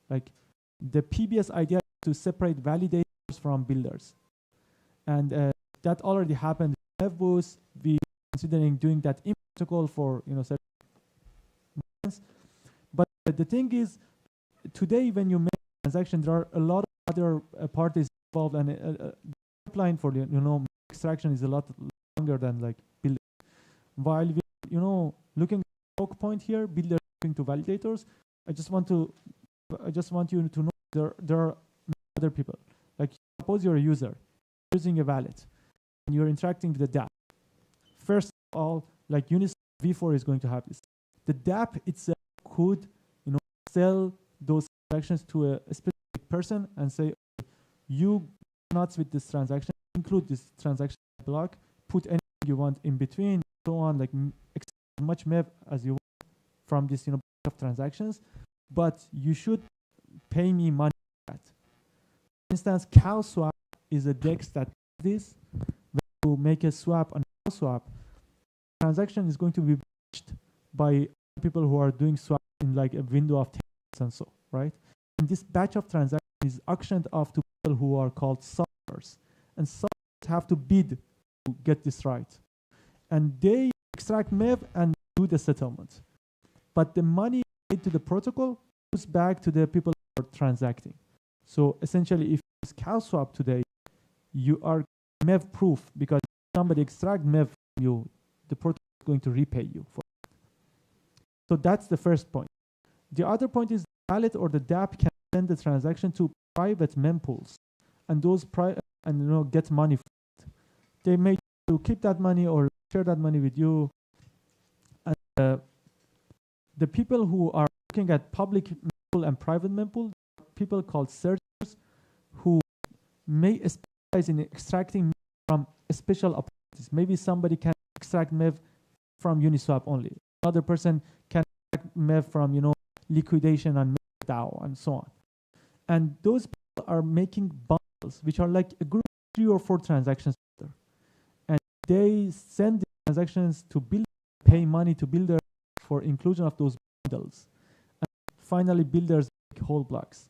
Like the PBS idea is to separate validators from builders. And that already happened with MEV. We considering doing that in protocol for certain moments. But the thing is, today when you make a transaction, there are a lot of other parties involved, and the pipeline for the extraction is a lot longer than like builders. While we looking at the choke point here, builders talking to validators, I just want you to know there are other people. Like suppose you're a user using a wallet and you're interacting with the dApp. First of all, like Uniswap v4 is going to have this. The dApp itself could sell those transactions to a specific person and say, okay, you nuts with this transaction, include this transaction block, put anything you want in between, so on, like as much MEV as you want from this of transactions, but you should pay me money for that. For instance, CowSwap is a DEX that does this. When you make a swap on CowSwap, transaction is going to be batched by people who are doing swap in like a window of 10 minutes and so, right? And this batch of transactions is auctioned off to people who are called solvers. And solvers have to bid to get this right. And they extract MEV and do the settlement. But the money paid to the protocol goes back to the people who are transacting. So essentially, if you use CowSwap today, you are MEV proof, because if somebody extract MEV from you, the protocol is going to repay you for it. So that's the first point. The other point is the wallet or the dApp can send the transaction to private mempools, and those get money for it. They may to keep that money or share that money with you. And the people who are looking at public mempool and private mempool, people called searchers, who may specialize in extracting from special opportunities. Maybe somebody can extract MEV from Uniswap only. Another person can extract MEV from liquidation on DAO and so on. And those people are making bundles, which are like a group of 3 or 4 transactions together. And they send the transactions to builders, pay money to builders for inclusion of those bundles. And finally, builders make whole blocks.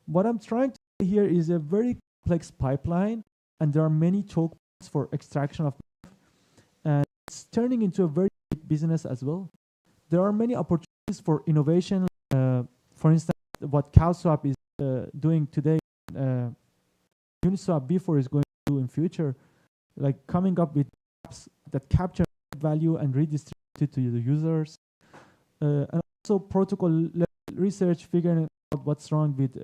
What I'm trying to say here is a very complex pipeline, and there are many choke points for extraction of MEV. And it's turning into a very big business as well. There are many opportunities for innovation. For instance, what CowSwap is doing today, Uniswap v4 is going to do in future, like coming up with apps that capture value and redistribute it to the users. And also protocol research, figuring out what's wrong with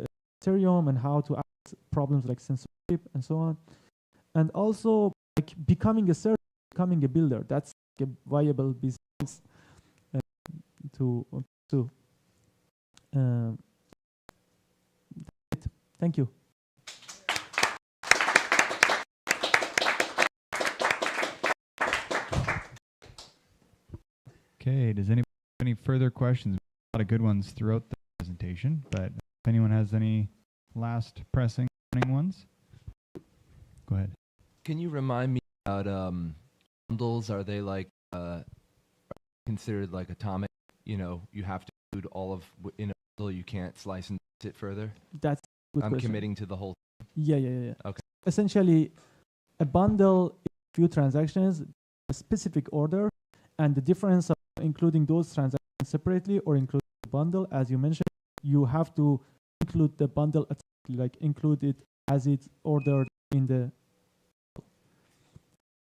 Ethereum and how to address problems like censorship and so on. And also like becoming a searcher, becoming a builder. That's like a viable business to pursue. Thank you. Okay, does anybody have any further questions? A lot of good ones throughout the presentation, but if anyone has any last pressing ones, go ahead. Can you remind me about bundles? Are they like considered like atomic? You have to include all of in a bundle. You can't slice and dice it further. That's a good I'm question. committing to the whole. Yeah. Okay. Essentially, a bundle is a few transactions, a specific order, and the difference of including those transactions separately or including the bundle, as you mentioned, you have to include the bundle, like include it as it's ordered in the. For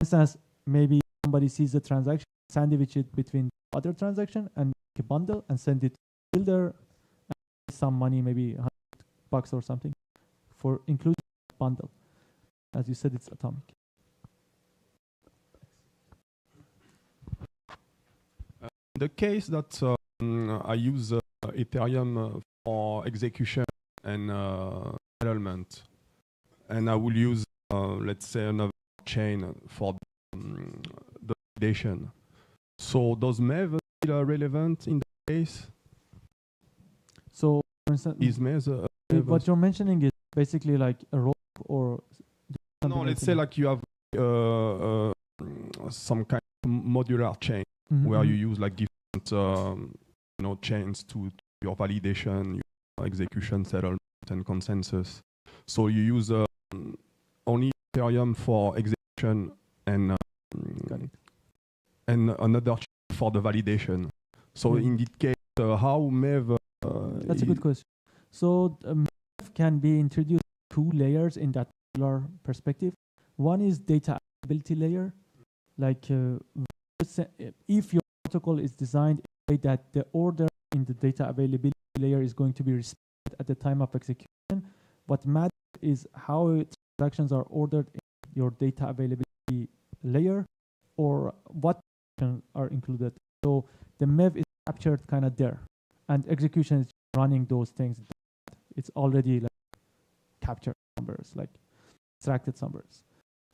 instance, maybe somebody sees the transaction, sandwich it between other transaction and make a bundle and send it to the builder, and some money, maybe $100 or something, for including the bundle. As you said, it's atomic. In the case that I use Ethereum for execution and settlement, and I will use, let's say, another chain for the validation. So does MEV still relevant in the case? So, for instance, is MEV what you're mentioning is basically like a role or No, let's say like you have some kind of modular chain where you use like different chains to your validation, your execution, settlement, and consensus. So you use only Ethereum for execution and another chain for the validation. So in this case, how MEV? That's a good question. So MEV can be introduced 2 layers in that particular perspective. One is data availability layer, like if your protocol is designed in a way that the order in the data availability layer is going to be respected at the time of execution. What matters is how transactions are ordered in your data availability layer, or what are included. So the MEV is captured kind of there, and execution is running those things. It's already like captured numbers, like extracted numbers.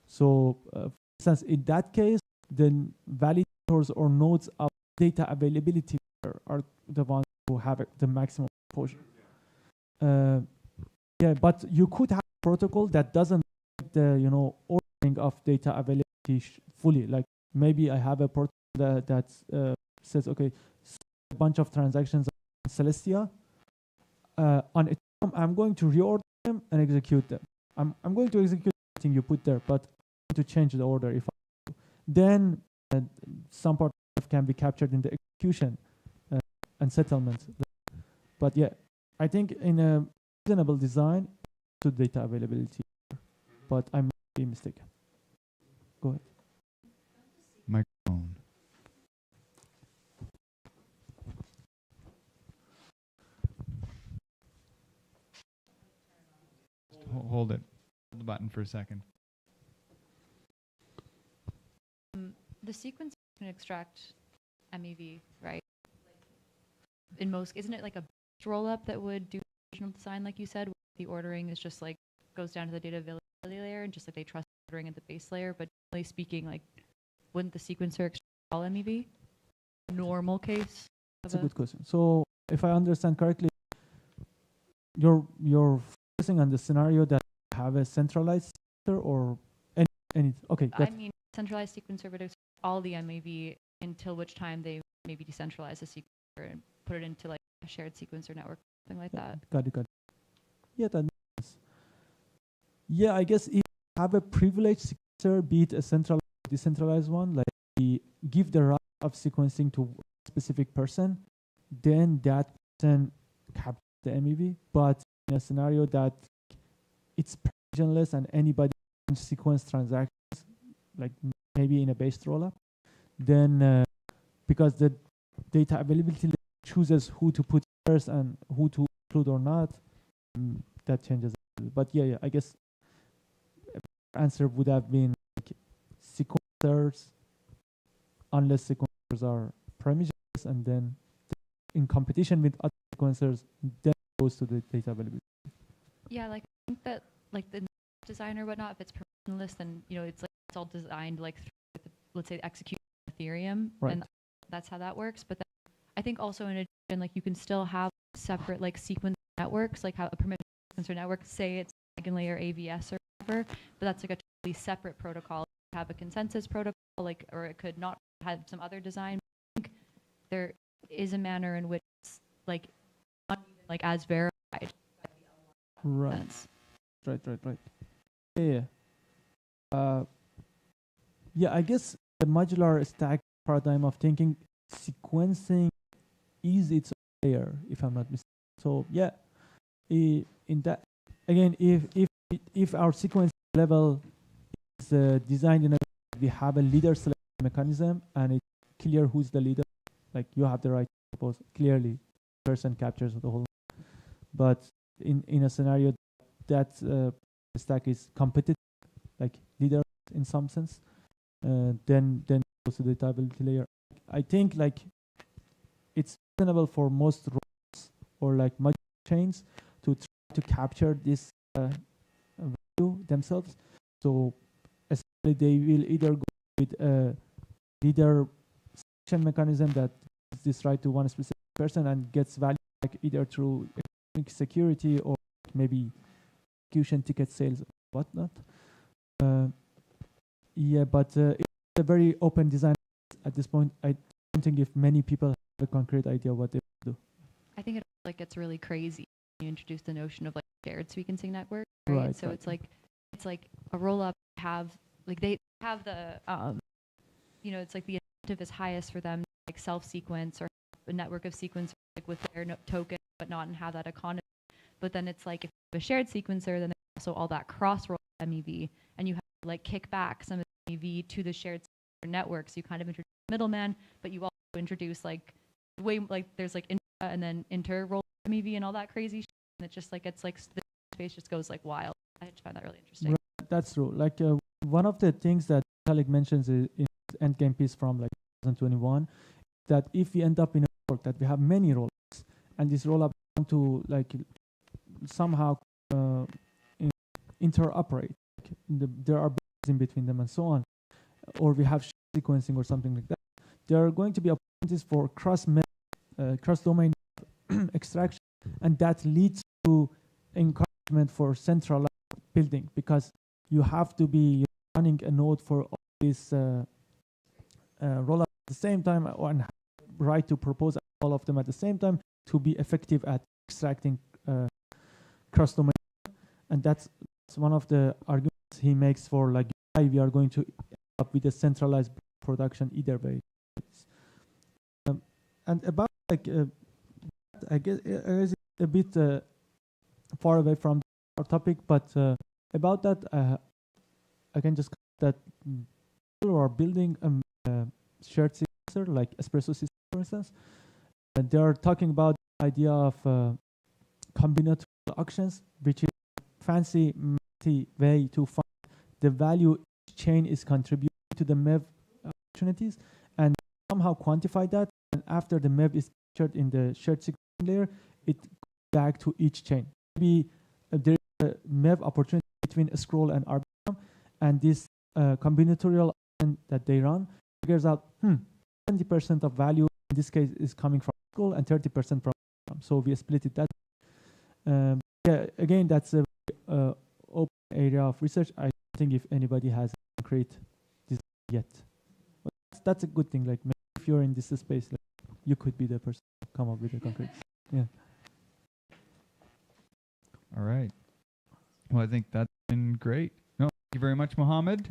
So for instance, in that case, the validators or nodes of data availability are the ones who have the maximum exposure. But you could have a protocol that doesn't the ordering of data availability fully. Like maybe I have a protocol that says, okay, a bunch of transactions on Celestia. On Ethereum, I'm going to reorder them and execute them. I'm going to execute everything you put there, but I'm going to change the order if I want to. Then some part can be captured in the execution and settlement. But yeah, I think in a reasonable design to data availability, but I might be mistaken. Go ahead. Microphone. Hold it. Hold the button for a second. The sequence can extract MEV, right? In most, isn't it like a roll-up that would do original design, like you said? The ordering is just like goes down to the data availability layer, and just like they trust ordering at the base layer. But generally speaking, like, wouldn't the sequencer extract all MEV? Normal case. That's a good question. So if I understand correctly, you're focusing on the scenario that you have a centralized sequencer or any. Okay. I mean, centralized sequencer would extract all the MEV until which time they maybe decentralize the sequencer and put it into like a shared sequencer network, something like that. Got it. Yeah, that makes sense. Yeah, I guess if you have a privileged sequencer, be it a centralized or decentralized one, like we give the right of sequencing to a specific person, then that person captures the MEV. But in a scenario that it's permissionless and anybody can sequence transactions, like maybe in a based rollup, then because the data availability chooses who to put first and who to include or not, that changes. But yeah, I guess answer would have been like sequencers, unless sequencers are permissionless, and then in competition with other sequencers, then goes to the data availability. Yeah, like I think that like the design or whatnot, if it's permissionless, then it's like it's all designed like through the, let's say, execute Ethereum, Right. and that's how that works. But then I think also in addition, like you can still have separate like sequence networks, like how a permission sequencer network, say it's EigenLayer AVS or whatever, but that's like a totally separate protocol. Have a consensus protocol, like, or it could not have some other design. I think there is a manner in which it's like not even like as verified. Right. Right. Yeah. Yeah, I guess the modular stack paradigm of thinking, sequencing is its own layer, if I'm not mistaken. So yeah, in that again, if our sequence level is designed in a way that we have a leader selection mechanism and it's clear who's the leader, like you have the right to propose clearly, person captures the whole. But in a scenario that stack is competitive, like leader in some sense, then goes to the data availability layer. I think like it's reasonable for most roles or like modular chains to try to capture this value themselves. So essentially they will either go with a leader selection mechanism that gives this right to one specific person and gets value like either through security or maybe execution ticket sales, whatnot. Yeah, but it's a very open design at this point. I don't think if many people have a concrete idea what they do. I think it like gets really crazy when you introduce the notion of like shared sequencing network, right? So it's like a roll up have like they have the it's like the incentive is highest for them to like self sequence or a network of sequencers like with their token, but not and have that economy. But then it's like if you have a shared sequencer, then there's also all that cross roll MEV, and you have to like kick back some of the MEV to the shared network. So you kind of introduce middleman, but you also introduce like way like there's like and then inter roll MEV and all that crazy shit. And it's just like it's like the space just goes like wild. I just find that really interesting. Right, that's true. Like one of the things that Khalid mentions in his endgame piece from like 2021 that if we end up in a world that we have many rollups and this rollup want to like somehow interoperate, like there are bridges in between them and so on, or we have sequencing or something like that, there are going to be opportunities for cross-domain extraction, and that leads to encouragement for centralized building because you have to be running a node for all these rollups at the same time and have right to propose all of them at the same time to be effective at extracting cross-domain. And that's one of the arguments he makes for like why we are going to end up with a centralized production either way. And about like I guess it is a bit far away from our topic, but about that I can just that people are building a shared sequencer like espresso system, for instance, and they are talking about the idea of combinatorial auctions, which is a fancy way to find the value each chain is contributing to the MEV opportunities and somehow quantify that. And after the MEV is captured in the shared sequencing layer, it goes back to each chain. Maybe there is a MEV opportunity between a scroll and Arbitrum, and this combinatorial auction that they run figures out 20% of value in this case is coming from scroll and 30% from Arbitrum. So we split it that. Yeah, again, that's a open area of research. I don't think if anybody has a concrete design yet. But that's a good thing. Like maybe if you're in this space, like, you could be the person to come up with a concrete. Yeah. All right. Well, I think that's been great. No, thank you very much, Mohammed.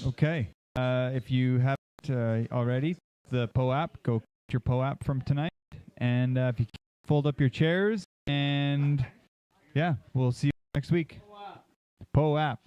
Okay. If you haven't already, the PO app, go get your PO app from tonight. And if you fold up your chairs, and yeah, we'll see you next week. PO app.